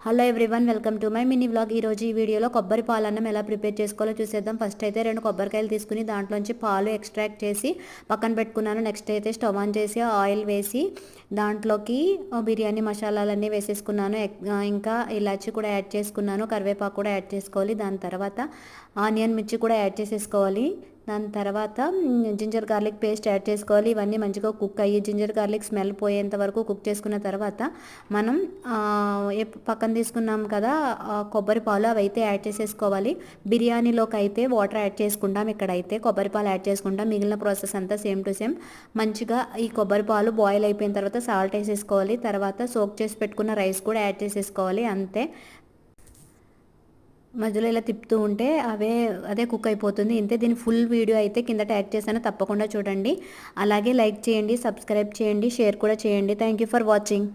Hello everyone, welcome to my mini vlog. ఈరోజు ఈ వీడియోలో కొబ్బరి పాలన్నం ఎలా ప్రిపేర్ చేసుకోవాలో చూసేద్దాం. ఫస్ట్ అయితే 2 కొబ్బరికాయలు తీసుకుని దాంట్లోంచి పాలు ఎక్స్ట్రాక్ట్ చేసి పక్కన పెట్టుకున్నాను. నెక్స్ట్ అయితే స్టవ్ ఆన్ చేసి ఆయిల్ వేసి దాంట్లోకి బిర్యానీ మసాలాలన్నీ వేసేసుకున్నాను. ఇంకా ఇలాచి కూడా యాడ్ చేసుకున్నాను, కరివేపాకు కూడా యాడ్ చేసుకోవాలి. దాని తర్వాత ఆనియన్ మిర్చి కూడా యాడ్ చేసేసుకోవాలి. దాని తర్వాత జింజర్ గార్లిక్ పేస్ట్ యాడ్ చేసుకోవాలి. ఇవన్నీ మంచిగా కుక్ అయ్యి జింజర్ గార్లిక్ స్మెల్ పోయేంత వరకు కుక్ చేసుకున్న తర్వాత మనం పక్కన తీసుకున్నాం కదా కొబ్బరి పాలు, అవి అయితే యాడ్ చేసేసుకోవాలి. బిర్యానీలోకి అయితే వాటర్ యాడ్ చేసుకుంటాం, ఇక్కడైతే కొబ్బరి పాలు యాడ్ చేసుకుంటాం. మిగిలిన ప్రాసెస్ అంతా సేమ్ టు సేమ్. మంచిగా ఈ కొబ్బరి పాలు బాయిల్ అయిపోయిన తర్వాత సాల్ట్ వేసేసుకోవాలి. తర్వాత సోక్ చేసి పెట్టుకున్న రైస్ కూడా యాడ్ చేసేసుకోవాలి. అంతే, మధ్యలో ఇలా తిప్పుతూ ఉంటే అదే కుక్ అయిపోతుంది. ఇంతే. దీని ఫుల్ వీడియో అయితే కింద ట్యాగ్ చేశాను, తప్పకుండా చూడండి. అలాగే లైక్ చేయండి, సబ్స్క్రైబ్ చేయండి, షేర్ కూడా చేయండి. Thank you for watching.